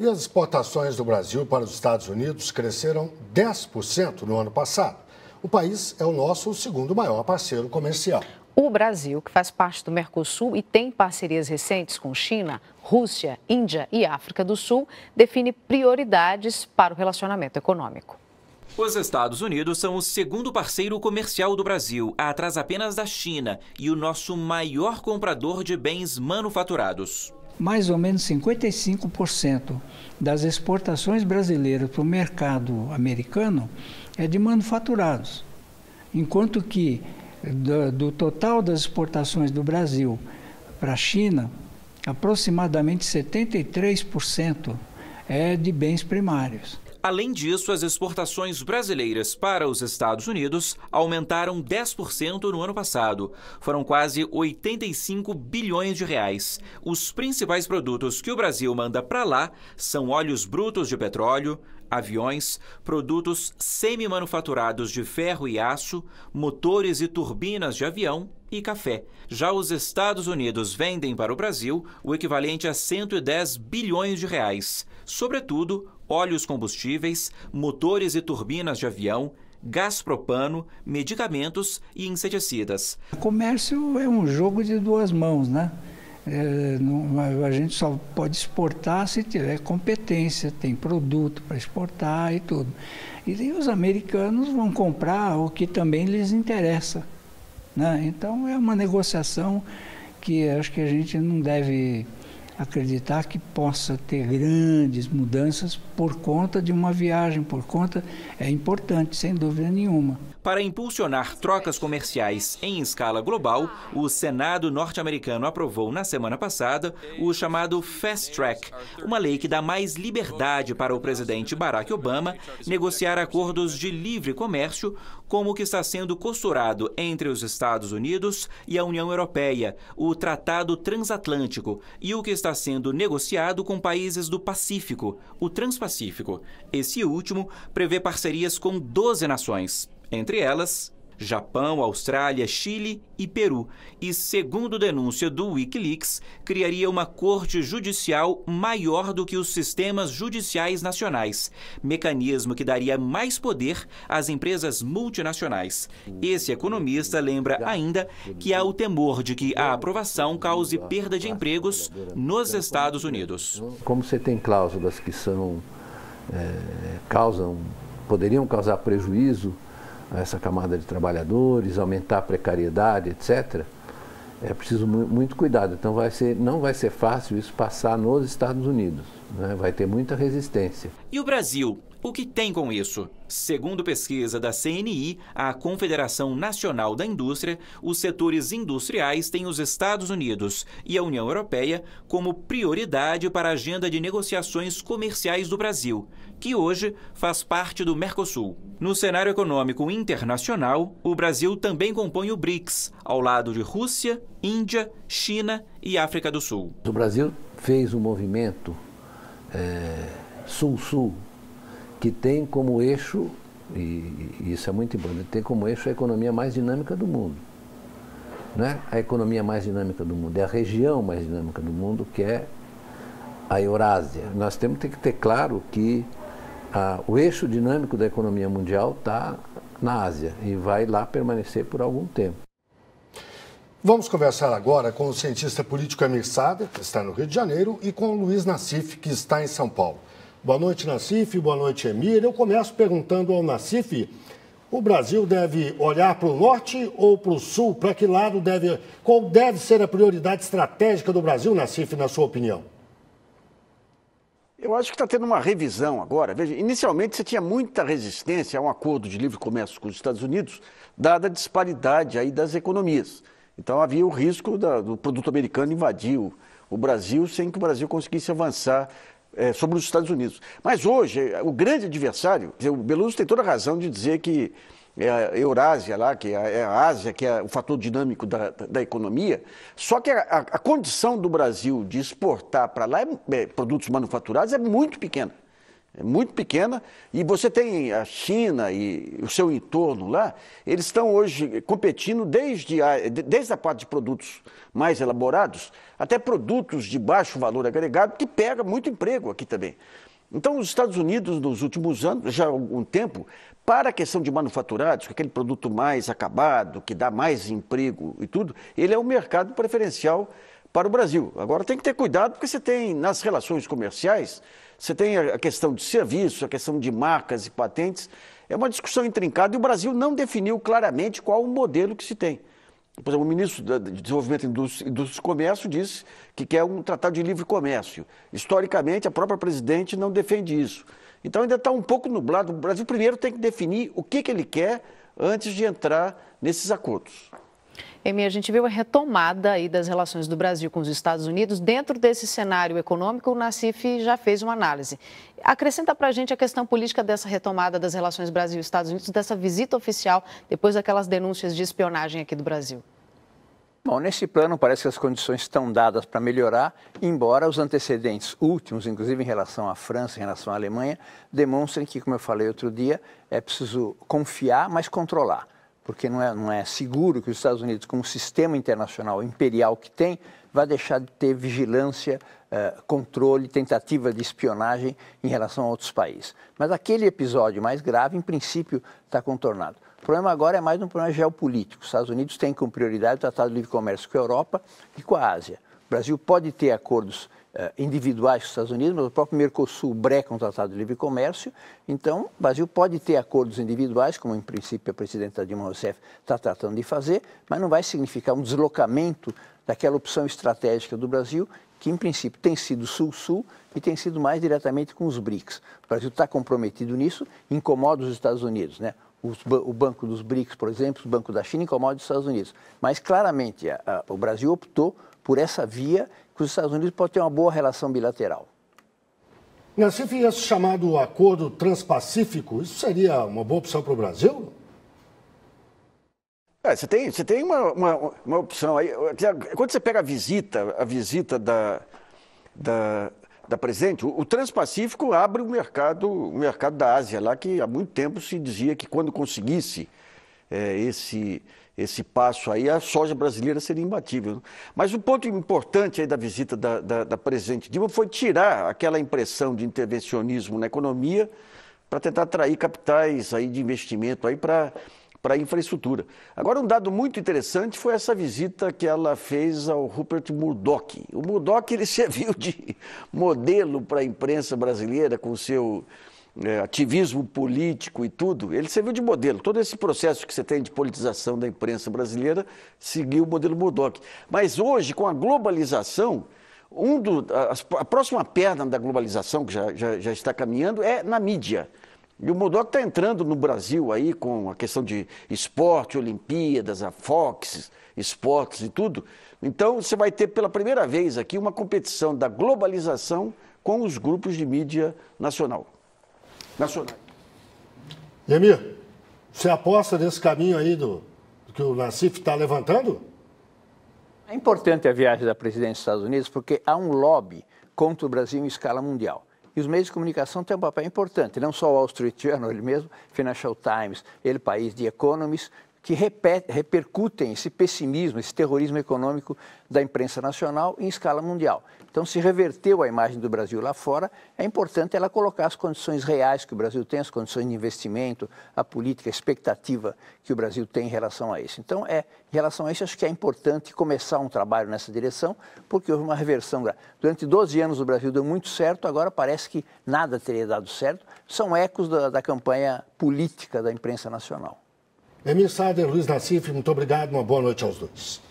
E as exportações do Brasil para os Estados Unidos cresceram 10% no ano passado. O país é o nosso segundo maior parceiro comercial. O Brasil, que faz parte do Mercosul e tem parcerias recentes com China, Rússia, Índia e África do Sul, define prioridades para o relacionamento econômico. Os Estados Unidos são o segundo parceiro comercial do Brasil, atrás apenas da China, e o nosso maior comprador de bens manufaturados. Mais ou menos 55% das exportações brasileiras para o mercado americano é de manufaturados, enquanto que do total das exportações do Brasil para a China, aproximadamente 73% é de bens primários. Além disso, as exportações brasileiras para os Estados Unidos aumentaram 10% no ano passado. Foram quase 85 bilhões de reais. Os principais produtos que o Brasil manda para lá são óleos brutos de petróleo, aviões, produtos semi-manufaturados de ferro e aço, motores e turbinas de avião e café. Já os Estados Unidos vendem para o Brasil o equivalente a 110 bilhões de reais, sobretudo óleos combustíveis, motores e turbinas de avião, gás propano, medicamentos e inseticidas. O comércio é um jogo de duas mãos, né? A gente só pode exportar se tiver competência, tem produto para exportar e tudo. E os americanos vão comprar o que também lhes interessa, né? Então é uma negociação que acho que a gente não deve acreditar que possa ter grandes mudanças por conta de uma viagem, é importante, sem dúvida nenhuma. Para impulsionar trocas comerciais em escala global, o Senado norte-americano aprovou na semana passada o chamado Fast Track, uma lei que dá mais liberdade para o presidente Barack Obama negociar acordos de livre comércio, como o que está sendo costurado entre os Estados Unidos e a União Europeia, o Tratado Transatlântico, e o que está sendo negociado com países do Pacífico, o Transpacífico. Esse último prevê parcerias com 12 nações. Entre elas, Japão, Austrália, Chile e Peru. E, segundo denúncia do Wikileaks, criaria uma corte judicial maior do que os sistemas judiciais nacionais, mecanismo que daria mais poder às empresas multinacionais. Esse economista lembra ainda que há o temor de que a aprovação cause perda de empregos nos Estados Unidos. Como você tem cláusulas que poderiam causar prejuízo a essa camada de trabalhadores, aumentar a precariedade, etc., é preciso muito cuidado. Então não vai ser fácil isso passar nos Estados Unidos, né? Vai ter muita resistência. E o Brasil? O que tem com isso? Segundo pesquisa da CNI, a Confederação Nacional da Indústria, os setores industriais têm os Estados Unidos e a União Europeia como prioridade para a agenda de negociações comerciais do Brasil, que hoje faz parte do Mercosul. No cenário econômico internacional, o Brasil também compõe o BRICS, ao lado de Rússia, Índia, China e África do Sul. O Brasil fez um movimento Sul-Sul, que tem como eixo, e isso é muito importante, tem como eixo a economia mais dinâmica do mundo. Não é a economia mais dinâmica do mundo, é a região mais dinâmica do mundo, que é a Eurásia. Nós temos que ter claro que o eixo dinâmico da economia mundial está na Ásia e vai lá permanecer por algum tempo. Vamos conversar agora com o cientista político Emir Sader, que está no Rio de Janeiro, e com o Luiz Nassif, que está em São Paulo. Boa noite, Nassif. Boa noite, Emir. Eu começo perguntando ao Nassif, o Brasil deve olhar para o norte ou para o sul? Para que lado qual deve ser a prioridade estratégica do Brasil, Nassif, na sua opinião? Eu acho que está tendo uma revisão agora. Veja, inicialmente você tinha muita resistência a um acordo de livre comércio com os Estados Unidos, dada a disparidade aí das economias. Então havia o risco do produto americano invadir o Brasil sem que o Brasil conseguisse avançar sobre os Estados Unidos. Mas hoje, o grande adversário, o Beloso tem toda a razão de dizer que é a Eurásia lá, que é a Ásia, que é o fator dinâmico da economia, só que a condição do Brasil de exportar para lá produtos manufaturados é muito pequena. é muito pequena, e você tem a China e o seu entorno lá, eles estão hoje competindo desde a parte de produtos mais elaborados até produtos de baixo valor agregado, que pega muito emprego aqui também. Então, os Estados Unidos, nos últimos anos, já há algum tempo, para a questão de manufaturados, aquele produto mais acabado, que dá mais emprego e tudo, ele é um mercado preferencial para o Brasil. Agora tem que ter cuidado, porque você tem, nas relações comerciais, você tem a questão de serviço, a questão de marcas e patentes. É uma discussão intrincada e o Brasil não definiu claramente qual o modelo que se tem. Por exemplo, o ministro de Desenvolvimento, Indústria e Comércio disse que quer um tratado de livre comércio. Historicamente, a própria presidente não defende isso. Então ainda está um pouco nublado. O Brasil primeiro tem que definir o que ele quer antes de entrar nesses acordos. Emi, a gente viu a retomada aí das relações do Brasil com os Estados Unidos. Dentro desse cenário econômico, o Nassif já fez uma análise. Acrescenta para a gente a questão política dessa retomada das relações Brasil e Estados Unidos, dessa visita oficial, depois daquelas denúncias de espionagem aqui do Brasil. Bom, nesse plano parece que as condições estão dadas para melhorar, embora os antecedentes últimos, inclusive em relação à França, em relação à Alemanha, demonstrem que, como eu falei outro dia, é preciso confiar, mas controlar. Porque não é seguro que os Estados Unidos, como sistema internacional imperial que tem, vai deixar de ter vigilância, controle, tentativa de espionagem em relação a outros países. Mas aquele episódio mais grave, em princípio, está contornado. O problema agora é mais um problema geopolítico. Os Estados Unidos têm como prioridade o Tratado de Livre Comércio com a Europa e com a Ásia. O Brasil pode ter acordos individuais com os Estados Unidos, mas o próprio Mercosul breca um tratado de livre comércio, então o Brasil pode ter acordos individuais, como em princípio a presidenta Dilma Rousseff está tratando de fazer, mas não vai significar um deslocamento daquela opção estratégica do Brasil, que em princípio tem sido Sul-Sul e tem sido mais diretamente com os BRICS. O Brasil está comprometido nisso, incomoda os Estados Unidos, né? O Banco dos BRICS, por exemplo, o Banco da China incomoda os Estados Unidos. Mas claramente o Brasil optou por essa via que os Estados Unidos podem ter uma boa relação bilateral. Nassif, esse chamado Acordo Transpacífico, isso seria uma boa opção para o Brasil? Você tem uma opção aí. Quando você pega a visita da presidente, o Transpacífico abre o mercado da Ásia, lá que há muito tempo se dizia que quando conseguisse esse passo aí, a soja brasileira seria imbatível. Mas o ponto importante aí da visita da presidente Dilma foi tirar aquela impressão de intervencionismo na economia para tentar atrair capitais aí de investimento aí para a infraestrutura. Agora, um dado muito interessante foi essa visita que ela fez ao Rupert Murdoch. O Murdoch, ele serviu de modelo para a imprensa brasileira com o seu ativismo político e tudo. Ele serviu de modelo. Todo esse processo que você tem de politização da imprensa brasileira seguiu o modelo Murdoch. Mas hoje, com a globalização, a próxima perna da globalização, que já está caminhando, é na mídia. E o Murdoch está entrando no Brasil aí com a questão de esporte, Olimpíadas, a Fox, esportes e tudo. Então, você vai ter pela primeira vez aqui uma competição da globalização com os grupos de mídia nacionais. Emir, você aposta nesse caminho aí que o Nassif está levantando? É importante a viagem da presidente dos Estados Unidos porque há um lobby contra o Brasil em escala mundial. E os meios de comunicação têm um papel importante, não só o Wall Street Journal, ele mesmo, Financial Times, El País, The Economist, que repercutem esse pessimismo, esse terrorismo econômico da imprensa nacional em escala mundial. Então, se reverteu a imagem do Brasil lá fora, é importante ela colocar as condições reais que o Brasil tem, as condições de investimento, a política, a expectativa que o Brasil tem em relação a isso. Então, em relação a isso, acho que é importante começar um trabalho nessa direção, porque houve uma reversão. Durante 12 anos o Brasil deu muito certo, agora parece que nada teria dado certo. São ecos da campanha política da imprensa nacional. Emir Sader, Luiz Nassif, muito obrigado, uma boa noite aos dois.